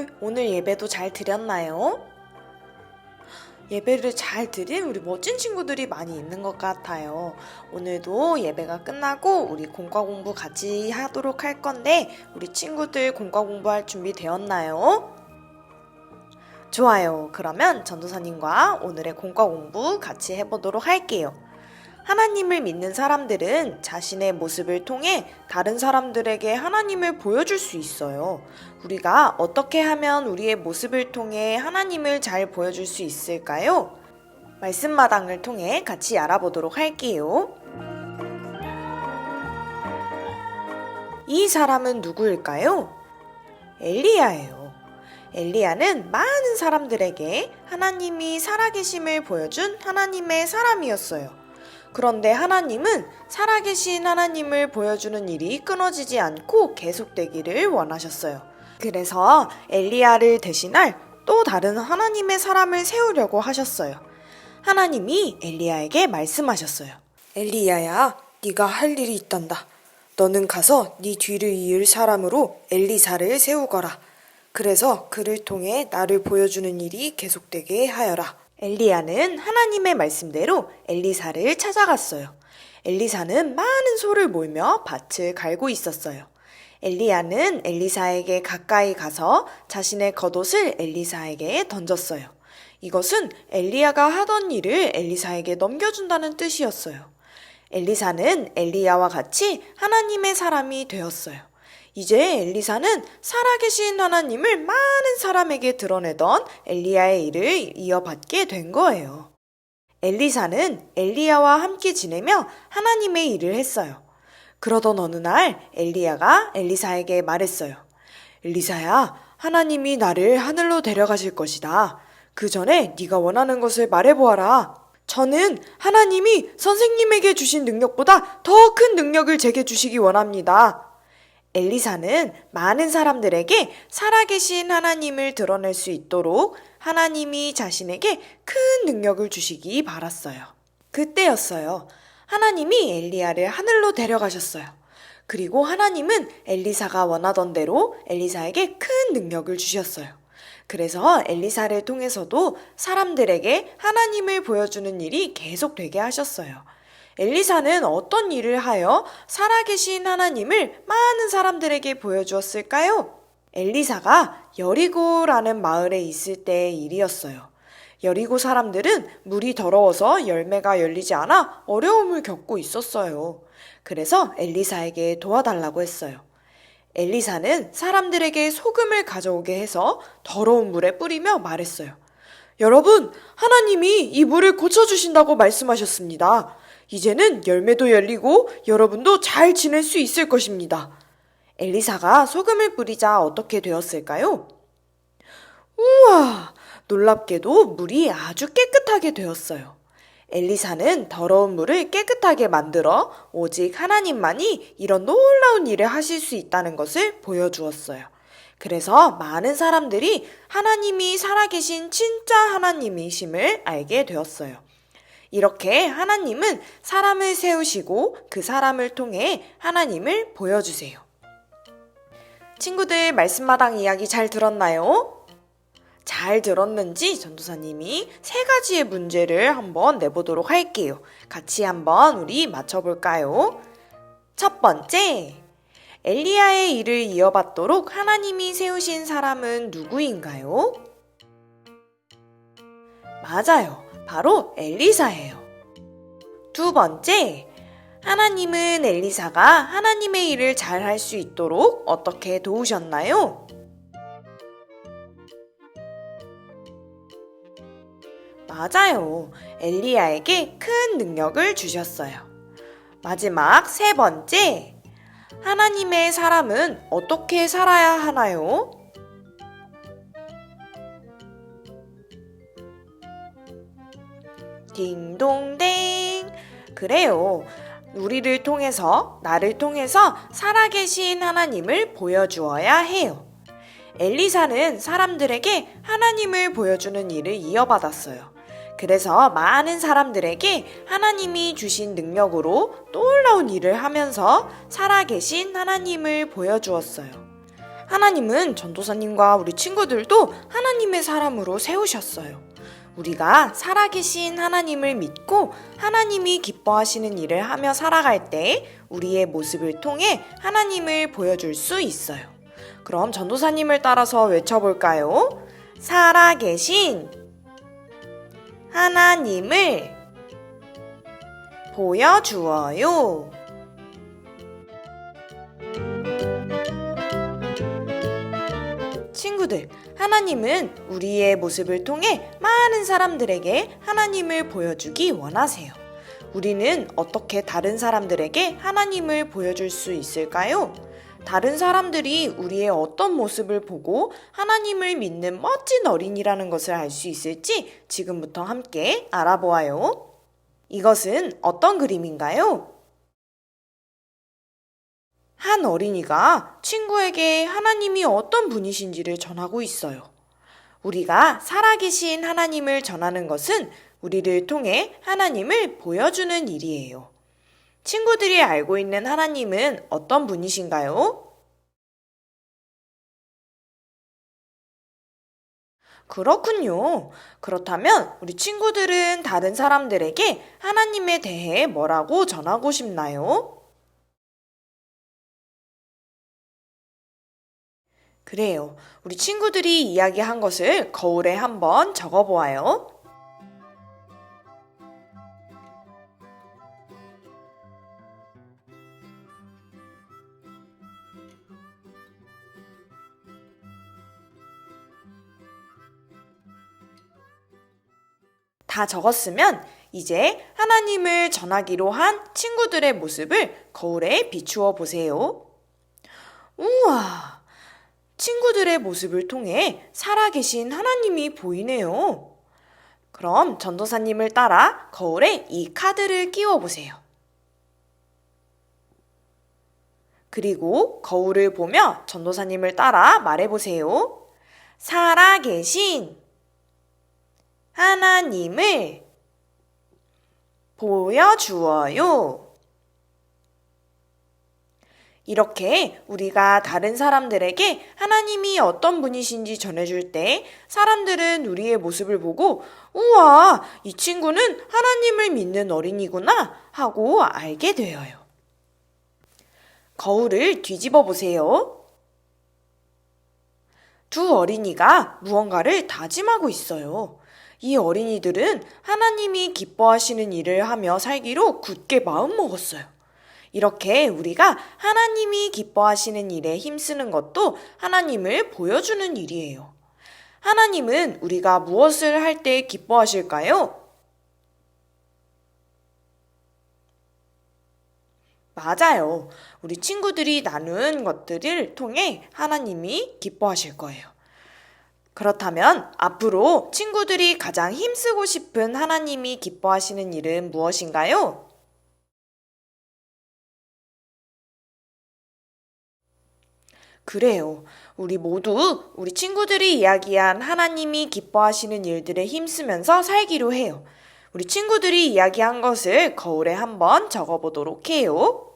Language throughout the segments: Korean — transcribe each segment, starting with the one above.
친구들, 오늘 예배도 잘 드렸나요? 예배를 잘 드린 우리 멋진 친구들이 많이 있는 것 같아요. 오늘도 예배가 끝나고 우리 공과 공부 같이 하도록 할 건데 우리 친구들 공과 공부할 준비 되었나요? 좋아요. 그러면 전도사님과 오늘의 공과 공부 같이 해보도록 할게요. 하나님을 믿는 사람들은 자신의 모습을 통해 다른 사람들에게 하나님을 보여줄 수 있어요. 우리가 어떻게 하면 우리의 모습을 통해 하나님을 잘 보여줄 수 있을까요? 말씀마당을 통해 같이 알아보도록 할게요. 이 사람은 누구일까요? 엘리야예요. 엘리야는 많은 사람들에게 하나님이 살아계심을 보여준 하나님의 사람이었어요. 그런데 하나님은 살아계신 하나님을 보여주는 일이 끊어지지 않고 계속되기를 원하셨어요. 그래서 엘리야를 대신할 또 다른 하나님의 사람을 세우려고 하셨어요. 하나님이 엘리야에게 말씀하셨어요. 엘리야야, 네가 할 일이 있단다. 너는 가서 네 뒤를 이을 사람으로 엘리사를 세우거라. 그래서 그를 통해 나를 보여주는 일이 계속되게 하여라. 엘리야는 하나님의 말씀대로 엘리사를 찾아갔어요. 엘리사는 많은 소를 몰며 밭을 갈고 있었어요. 엘리야는 엘리사에게 가까이 가서 자신의 겉옷을 엘리사에게 던졌어요. 이것은 엘리야가 하던 일을 엘리사에게 넘겨준다는 뜻이었어요. 엘리사는 엘리야와 같이 하나님의 사람이 되었어요. 이제 엘리사는 살아계신 하나님을 많은 사람에게 드러내던 엘리야의 일을 이어받게 된 거예요. 엘리사는 엘리야와 함께 지내며 하나님의 일을 했어요. 그러던 어느 날 엘리야가 엘리사에게 말했어요. 엘리사야, 하나님이 나를 하늘로 데려가실 것이다. 그 전에 네가 원하는 것을 말해보아라. 저는 하나님이 선생님에게 주신 능력보다 더 큰 능력을 제게 주시기 원합니다. 엘리사는 많은 사람들에게 살아계신 하나님을 드러낼 수 있도록 하나님이 자신에게 큰 능력을 주시기 바랐어요. 그때였어요. 하나님이 엘리야를 하늘로 데려가셨어요. 그리고 하나님은 엘리사가 원하던 대로 엘리사에게 큰 능력을 주셨어요. 그래서 엘리사를 통해서도 사람들에게 하나님을 보여주는 일이 계속되게 하셨어요. 엘리사는 어떤 일을 하여 살아계신 하나님을 많은 사람들에게 보여주었을까요? 엘리사가 여리고라는 마을에 있을 때의 일이었어요. 여리고 사람들은 물이 더러워서 열매가 열리지 않아 어려움을 겪고 있었어요. 그래서 엘리사에게 도와달라고 했어요. 엘리사는 사람들에게 소금을 가져오게 해서 더러운 물에 뿌리며 말했어요. 여러분, 하나님이 이 물을 고쳐주신다고 말씀하셨습니다. 이제는 열매도 열리고 여러분도 잘 지낼 수 있을 것입니다. 엘리사가 소금을 뿌리자 어떻게 되었을까요? 우와! 놀랍게도 물이 아주 깨끗하게 되었어요. 엘리사는 더러운 물을 깨끗하게 만들어 오직 하나님만이 이런 놀라운 일을 하실 수 있다는 것을 보여주었어요. 그래서 많은 사람들이 하나님이 살아계신 진짜 하나님이심을 알게 되었어요. 이렇게 하나님은 사람을 세우시고 그 사람을 통해 하나님을 보여주세요. 친구들, 말씀마당 이야기 잘 들었나요? 잘 들었는지 전도사님이 3가지의 문제를 한번 내보도록 할게요. 같이 한번 우리 맞춰볼까요? 첫 번째, 엘리야의 일을 이어받도록 하나님이 세우신 사람은 누구인가요? 맞아요. 바로 엘리사예요. 두 번째, 하나님은 엘리사가 하나님의 일을 잘 할 수 있도록 어떻게 도우셨나요? 맞아요. 엘리야에게 큰 능력을 주셨어요. 마지막 3번째, 하나님의 사람은 어떻게 살아야 하나요? 딩동댕. 그래요. 우리를 통해서, 나를 통해서 살아계신 하나님을 보여주어야 해요. 엘리사는 사람들에게 하나님을 보여주는 일을 이어받았어요. 그래서 많은 사람들에게 하나님이 주신 능력으로 놀라운 일을 하면서 살아계신 하나님을 보여주었어요. 하나님은 전도사님과 우리 친구들도 하나님의 사람으로 세우셨어요. 우리가 살아계신 하나님을 믿고 하나님이 기뻐하시는 일을 하며 살아갈 때 우리의 모습을 통해 하나님을 보여줄 수 있어요. 그럼 전도사님을 따라서 외쳐볼까요? 살아계신 하나님을 보여주어요. 친구들, 하나님은 우리의 모습을 통해 많은 사람들에게 하나님을 보여주기 원하세요. 우리는 어떻게 다른 사람들에게 하나님을 보여줄 수 있을까요? 다른 사람들이 우리의 어떤 모습을 보고 하나님을 믿는 멋진 어린이라는 것을 알 수 있을지 지금부터 함께 알아보아요. 이것은 어떤 그림인가요? 한 어린이가 친구에게 하나님이 어떤 분이신지를 전하고 있어요. 우리가 살아계신 하나님을 전하는 것은 우리를 통해 하나님을 보여주는 일이에요. 친구들이 알고 있는 하나님은 어떤 분이신가요? 그렇군요. 그렇다면 우리 친구들은 다른 사람들에게 하나님에 대해 뭐라고 전하고 싶나요? 그래요. 우리 친구들이 이야기한 것을 거울에 한번 적어보아요. 다 적었으면 이제 하나님을 전하기로 한 친구들의 모습을 거울에 비추어 보세요. 우와! 친구들의 모습을 통해 살아계신 하나님이 보이네요. 그럼 전도사님을 따라 거울에 이 카드를 끼워 보세요. 그리고 거울을 보며 전도사님을 따라 말해 보세요. 살아계신 하나님을 보여주어요. 이렇게 우리가 다른 사람들에게 하나님이 어떤 분이신지 전해줄 때 사람들은 우리의 모습을 보고 우와, 이 친구는 하나님을 믿는 어린이구나 하고 알게 되어요. 거울을 뒤집어 보세요. 두 어린이가 무언가를 다짐하고 있어요. 이 어린이들은 하나님이 기뻐하시는 일을 하며 살기로 굳게 마음먹었어요. 이렇게 우리가 하나님이 기뻐하시는 일에 힘쓰는 것도 하나님을 보여주는 일이에요. 하나님은 우리가 무엇을 할 때 기뻐하실까요? 맞아요. 우리 친구들이 나눈 것들을 통해 하나님이 기뻐하실 거예요. 그렇다면 앞으로 친구들이 가장 힘쓰고 싶은 하나님이 기뻐하시는 일은 무엇인가요? 그래요. 우리 모두 우리 친구들이 이야기한 하나님이 기뻐하시는 일들에 힘쓰면서 살기로 해요. 우리 친구들이 이야기한 것을 거울에 한번 적어보도록 해요.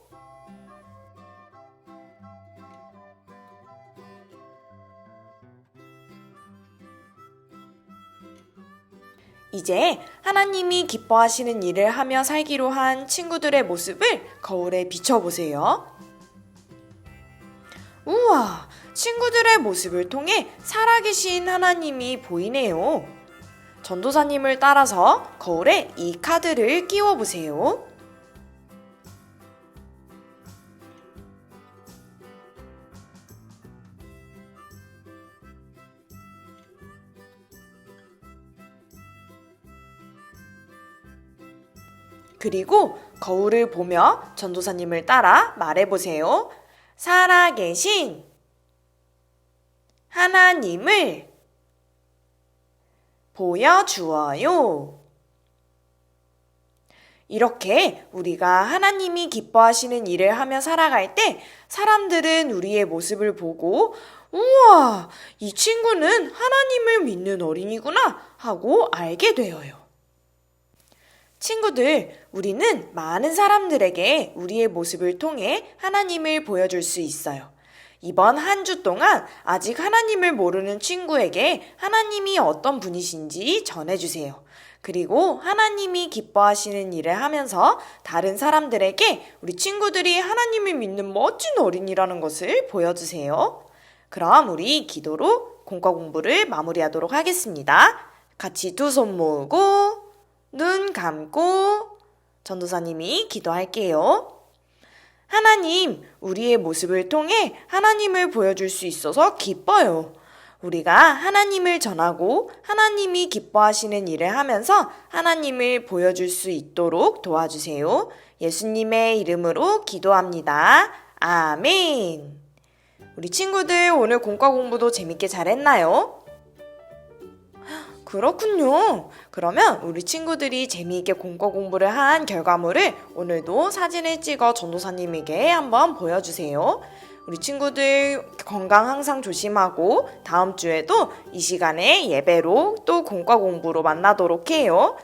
이제 하나님이 기뻐하시는 일을 하며 살기로 한 친구들의 모습을 거울에 비춰보세요. 우와, 친구들의 모습을 통해 살아계신 하나님이 보이네요. 전도사님을 따라서 거울에 이 카드를 끼워보세요. 그리고 거울을 보며 전도사님을 따라 말해보세요. 살아계신 하나님을 보여주어요. 이렇게 우리가 하나님이 기뻐하시는 일을 하며 살아갈 때 사람들은 우리의 모습을 보고 우와, 이 친구는 하나님을 믿는 어린이구나 하고 알게 되어요. 친구들, 우리는 많은 사람들에게 우리의 모습을 통해 하나님을 보여줄 수 있어요. 이번 한 주 동안 아직 하나님을 모르는 친구에게 하나님이 어떤 분이신지 전해주세요. 그리고 하나님이 기뻐하시는 일을 하면서 다른 사람들에게 우리 친구들이 하나님을 믿는 멋진 어린이라는 것을 보여주세요. 그럼 우리 기도로 공과 공부를 마무리하도록 하겠습니다. 같이 두 손 모으고 눈 감고 전도사님이 기도할게요. 하나님, 우리의 모습을 통해 하나님을 보여줄 수 있어서 기뻐요. 우리가 하나님을 전하고 하나님이 기뻐하시는 일을 하면서 하나님을 보여줄 수 있도록 도와주세요. 예수님의 이름으로 기도합니다. 아멘. 우리 친구들 오늘 공과 공부도 재밌게 잘했나요? 그렇군요. 그러면 우리 친구들이 재미있게 공과 공부를 한 결과물을 오늘도 사진을 찍어 전도사님에게 한번 보여주세요. 우리 친구들 건강 항상 조심하고 다음 주에도 이 시간에 예배로 또 공과 공부로 만나도록 해요.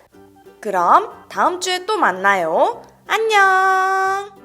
그럼 다음 주에 또 만나요. 안녕!